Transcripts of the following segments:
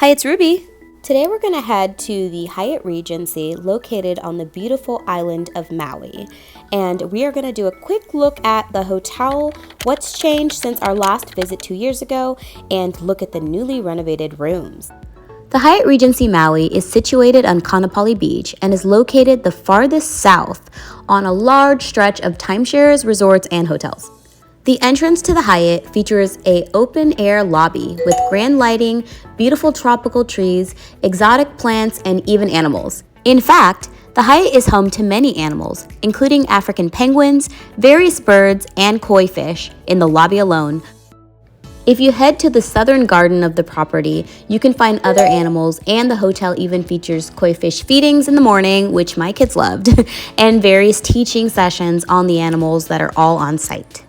Hi, it's Ruby. Today we're going to head to the Hyatt Regency located on the beautiful island of Maui. And we are going to do a quick look at the hotel, what's changed since our last visit 2 years ago, and look at the newly renovated rooms. The Hyatt Regency Maui is situated on Kaanapali Beach and is located the farthest south on a large stretch of timeshares, resorts, and hotels. The entrance to the Hyatt features an open-air lobby with grand lighting, beautiful tropical trees, exotic plants, and even animals. In fact, the Hyatt is home to many animals, including African penguins, various birds, and koi fish in the lobby alone. If you head to the southern garden of the property, you can find other animals, and the hotel even features koi fish feedings in the morning, which my kids loved, and various teaching sessions on the animals that are all on site.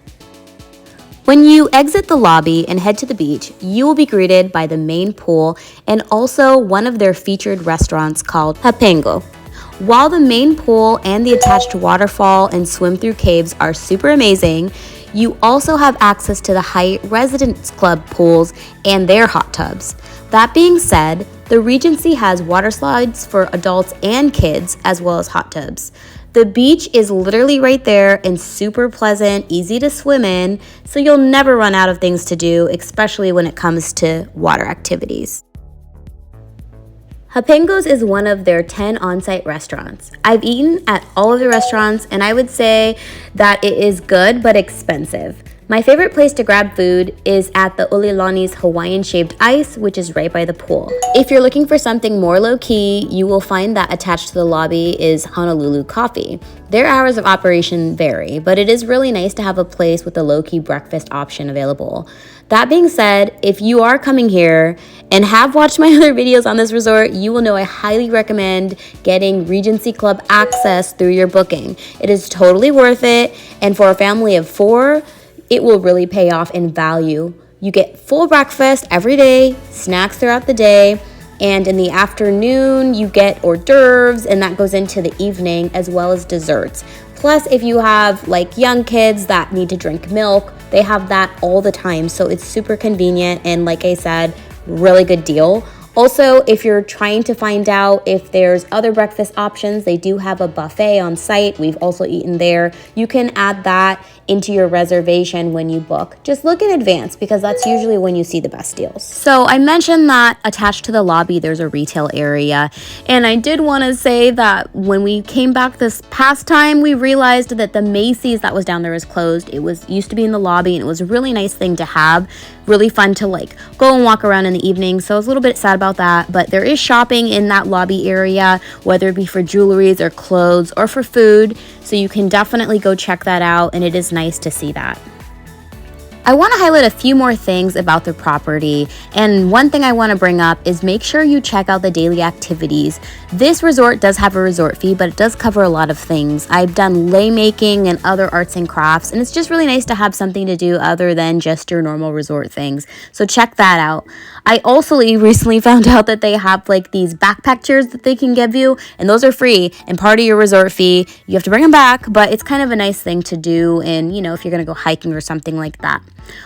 When you exit the lobby and head to the beach, you will be greeted by the main pool and also one of their featured restaurants called Hapengo. While the main pool and the attached waterfall and swim-through caves are super amazing, you also have access to the Hyatt Residence Club pools and their hot tubs. That being said, the Regency has water slides for adults and kids as well as hot tubs. The beach is literally right there and super pleasant, easy to swim in, so you'll never run out of things to do, especially when it comes to water activities. Hapengo's is one of their 10 on-site restaurants. I've eaten at all of the restaurants and I would say that it is good but expensive. My favorite place to grab food is at the Ulilani's Hawaiian Shaved Ice, which is right by the pool. If you're looking for something more low-key, you will find that attached to the lobby is Honolulu Coffee. Their hours of operation vary, but it is really nice to have a place with a low-key breakfast option available. That being said, if you are coming here and have watched my other videos on this resort, you will know I highly recommend getting Regency Club access through your booking. It is totally worth it, and for a family of 4, it will really pay off in value. You get full breakfast every day, snacks throughout the day, and in the afternoon you get hors d'oeuvres, and that goes into the evening, as well as desserts. Plus, if you have like young kids that need to drink milk, they have that all the time, so it's super convenient and, like I said, really good deal. Also, if you're trying to find out if there's other breakfast options, they do have a buffet on site. We've also eaten there. You can add that into your reservation when you book. Just look in advance because that's usually when you see the best deals. So I mentioned that attached to the lobby there's a retail area, and I did want to say that when we came back this past time, we realized that the Macy's that was down there is closed. It used to be in the lobby, and it was a really nice thing to have. Really fun to like go and walk around in the evening, so I was a little bit sad about that, but there is shopping in that lobby area, whether it be for jewelries or clothes or for food, so you can definitely go check that out, and it is nice to see that. I want to highlight a few more things about the property, and one thing I want to bring up is make sure you check out the daily activities. This resort does have a resort fee, but it does cover a lot of things. I've done lei making and other arts and crafts, and it's just really nice to have something to do other than just your normal resort things. So check that out. I also recently found out that they have like these backpack chairs that they can give you, and those are free and part of your resort fee. You have to bring them back, but it's kind of a nice thing to do, and if you're going to go hiking or something like that.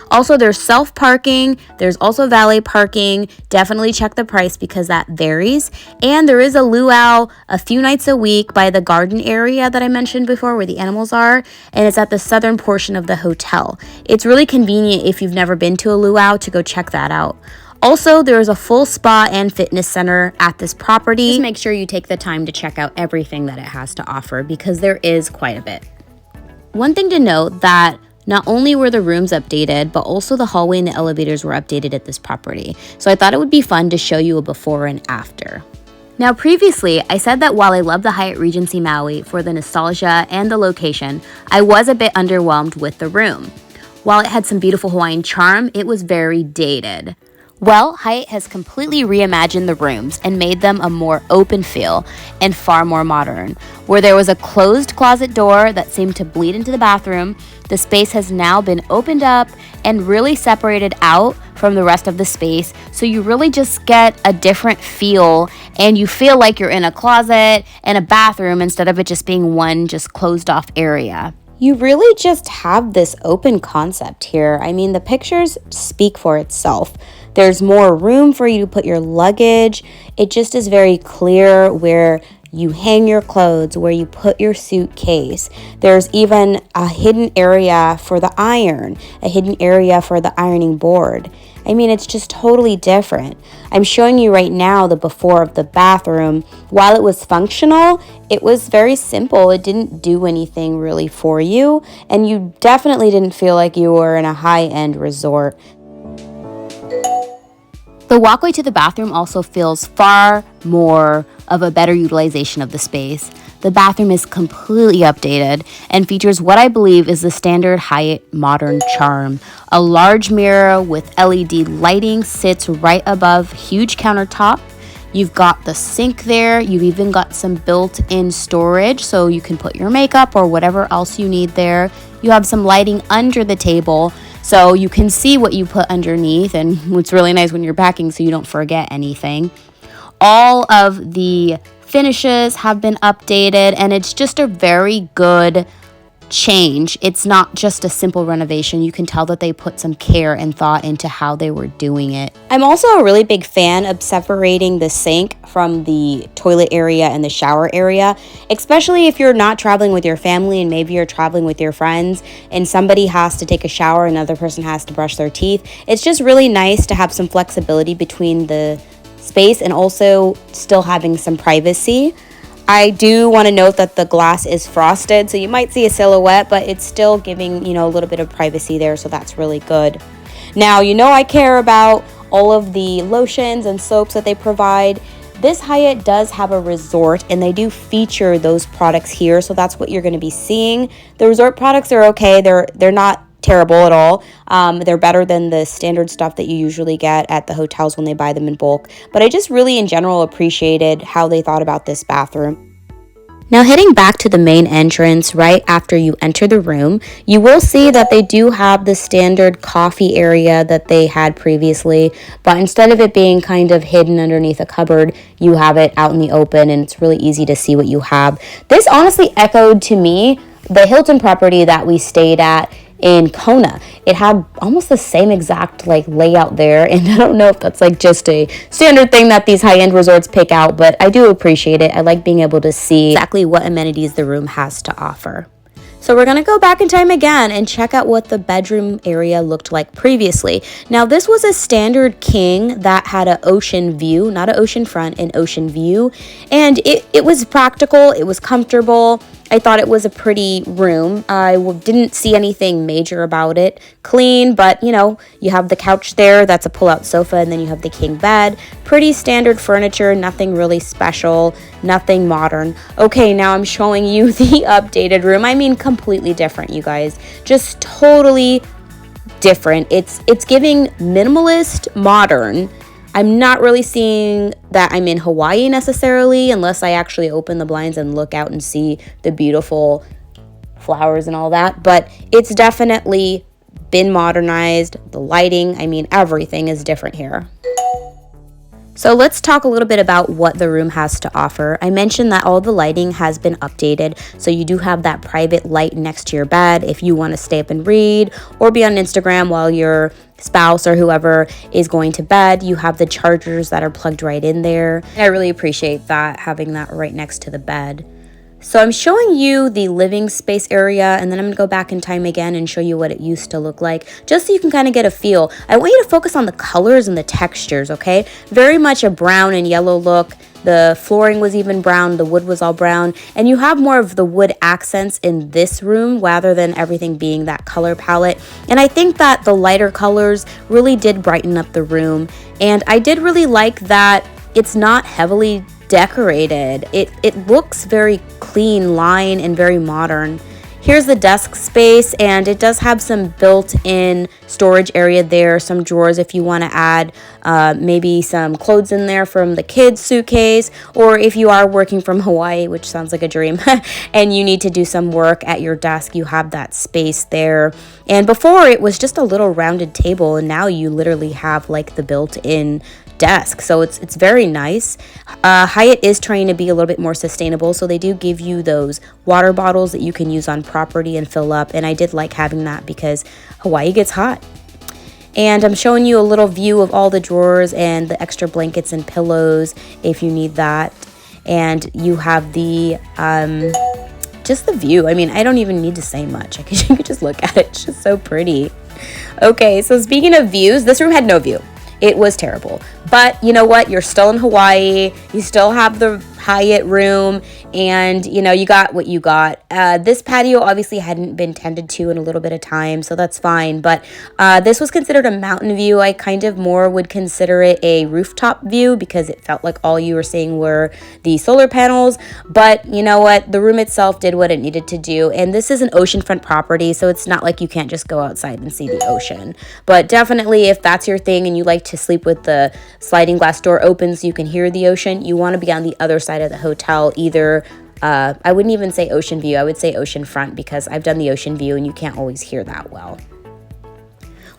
Also, there's self-parking, there's also valet parking. Definitely check the price because that varies. And there is a luau a few nights a week by the garden area that I mentioned before where the animals are, and it's at the southern portion of the hotel. It's really convenient if you've never been to a luau to go check that out. Also, there is a full spa and fitness center at this property. Just make sure you take the time to check out everything that it has to offer because there is quite a bit. One thing to note that not only were the rooms updated, but also the hallway and the elevators were updated at this property. So I thought it would be fun to show you a before and after. Now, previously, I said that while I love the Hyatt Regency Maui for the nostalgia and the location, I was a bit underwhelmed with the room. While it had some beautiful Hawaiian charm, it was very dated. Well, Hyatt has completely reimagined the rooms and made them a more open feel and far more modern. Where there was a closed closet door that seemed to bleed into the bathroom, the space has now been opened up and really separated out from the rest of the space, so you really just get a different feel and you feel like you're in a closet and a bathroom instead of it just being one just closed off area. You really just have this open concept here. I mean, the pictures speak for itself. There's more room for you to put your luggage. It just is very clear where you hang your clothes, where you put your suitcase. There's even a hidden area for the iron, a hidden area for the ironing board. I mean, it's just totally different. I'm showing you right now the before of the bathroom. While it was functional, it was very simple. It didn't do anything really for you, and you definitely didn't feel like you were in a high-end resort. The walkway to the bathroom also feels far more of a better utilization of the space. The bathroom is completely updated and features what I believe is the standard Hyatt modern charm. A large mirror with LED lighting sits right above huge countertop. You've got the sink there. You've even got some built-in storage so you can put your makeup or whatever else you need there. You have some lighting under the table so you can see what you put underneath, and it's really nice when you're packing so you don't forget anything. All of the finishes have been updated, and it's just a very good change. It's not just a simple renovation. You can tell that they put some care and thought into how they were doing it. I'm also a really big fan of separating the sink from the toilet area and the shower area, especially if you're not traveling with your family and maybe you're traveling with your friends and somebody has to take a shower, another person has to brush their teeth. It's just really nice to have some flexibility between the space and also still having some privacy. I do want to note that the glass is frosted, so you might see a silhouette, but it's still giving, a little bit of privacy there, so that's really good. Now, I care about all of the lotions and soaps that they provide. This Hyatt does have a resort, and they do feature those products here, so that's what you're going to be seeing. The resort products are okay. They're not terrible at all. They're better than the standard stuff that you usually get at the hotels when they buy them in bulk. But I just really in general appreciated how they thought about this bathroom. Now heading back to the main entrance right after you enter the room, you will see that they do have the standard coffee area that they had previously, but instead of it being kind of hidden underneath a cupboard, you have it out in the open and it's really easy to see what you have. This honestly echoed to me the Hilton property that we stayed at in Kona. It had almost the same exact layout there, and I don't know if that's just a standard thing that these high-end resorts pick out, but I do appreciate it. I like being able to see exactly what amenities the room has to offer. So we're going to go back in time again and check out what the bedroom area looked like previously. Now this was a standard king that had an ocean view, not an ocean front, an ocean view, and it was practical, it was comfortable. I thought it was a pretty room. I didn't see anything major about it. Clean, but you have the couch there, that's a pull-out sofa, and then you have the king bed. Pretty standard furniture, nothing really special, nothing modern. Okay, now I'm showing you the updated room. I mean, completely different, you guys. Just totally different. It's giving minimalist, modern. I'm not really seeing that I'm in Hawaii necessarily, unless I actually open the blinds and look out and see the beautiful flowers and all that. But it's definitely been modernized. The lighting, everything is different here. So let's talk a little bit about what the room has to offer. I mentioned that all the lighting has been updated, so you do have that private light next to your bed if you want to stay up and read or be on Instagram while your spouse or whoever is going to bed. You have the chargers that are plugged right in there. I really appreciate that, having that right next to the bed. So I'm showing you the living space area, and then I'm going to go back in time again and show you what it used to look like, just so you can kind of get a feel. I want you to focus on the colors and the textures, okay? Very much a brown and yellow look. The flooring was even brown, the wood was all brown, and you have more of the wood accents in this room rather than everything being that color palette. And I think that the lighter colors really did brighten up the room, and I did really like that it's not heavily decorated. It looks very clean line and very modern. Here's the desk space, and it does have some built-in storage area there, some drawers if you want to add maybe some clothes in there from the kids' suitcase, or if you are working from Hawaii, which sounds like a dream, and you need to do some work at your desk, you have that space there. And before it was just a little rounded table, and now you literally have the built-in desk, so it's very nice. Hyatt is trying to be a little bit more sustainable, so they do give you those water bottles that you can use on property and fill up, and I did like having that because Hawaii gets hot. And I'm showing you a little view of all the drawers and the extra blankets and pillows if you need that. And you have the just the view. I mean, I don't even need to say much. You could just look at it. It's just so pretty. Okay, so speaking of views, this room had no view. It was terrible. But you know what? You're still in Hawaii. You still have the Hyatt room, and you know, you got what you got. This patio obviously hadn't been tended to in a little bit of time, so that's fine. But this was considered a mountain view. I kind of more would consider it a rooftop view because it felt like all you were seeing were the solar panels. But you know what? The room itself did what it needed to do, and this is an oceanfront property, so it's not like you can't just go outside and see the ocean. But definitely, if that's your thing and you like to sleep with the sliding glass door open so you can hear the ocean, you want to be on the other side of the hotel. Either I wouldn't even say ocean view, I would say ocean front, because I've done the ocean view and you can't always hear that well.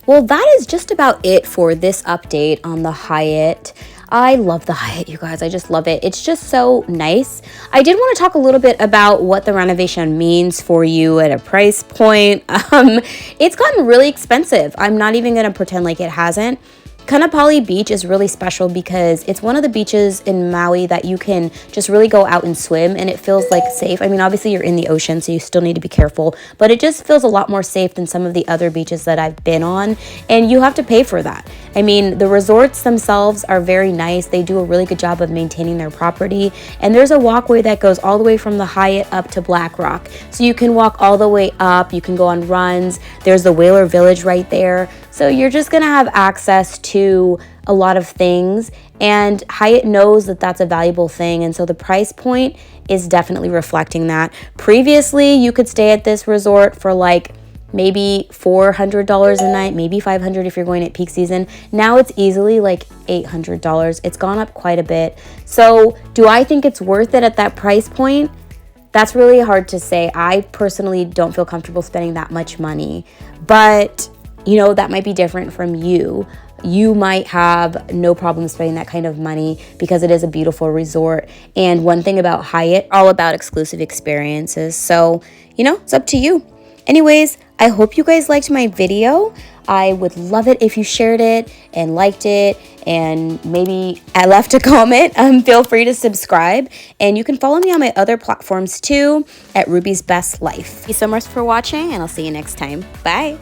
Well, that is just about it for this update on the Hyatt. I love the Hyatt, you guys. I just love it. It's just so nice. I did want to talk a little bit about what the renovation means for you at a price point. It's gotten really expensive. I'm not even going to pretend like it hasn't. Kanapali Beach is really special because it's one of the beaches in Maui that you can just really go out and swim, and it feels like safe. I mean, obviously you're in the ocean, so you still need to be careful, but it just feels a lot more safe than some of the other beaches that I've been on, and you have to pay for that. I mean, the resorts themselves are very nice. They do a really good job of maintaining their property, and there's a walkway that goes all the way from the Hyatt up to Black Rock. So you can walk all the way up, you can go on runs. There's the Whaler Village right there. So you're just gonna have access to a lot of things, and Hyatt knows that that's a valuable thing, and so the price point is definitely reflecting that. Previously, you could stay at this resort for like maybe $400 a night, maybe $500 if you're going at peak season. Now it's easily like $800. It's gone up quite a bit. So do I think it's worth it at that price point? That's really hard to say. I personally don't feel comfortable spending that much money, but you know, that might be different from you. You might have no problem spending that kind of money because it is a beautiful resort. And one thing about Hyatt, all about exclusive experiences. So, you know, it's up to you. Anyways, I hope you guys liked my video. I would love it if you shared it and liked it, and maybe I left a comment. Feel free to subscribe, and you can follow me on my other platforms too at Ruby's Best Life. Thank you so much for watching, and I'll see you next time. Bye.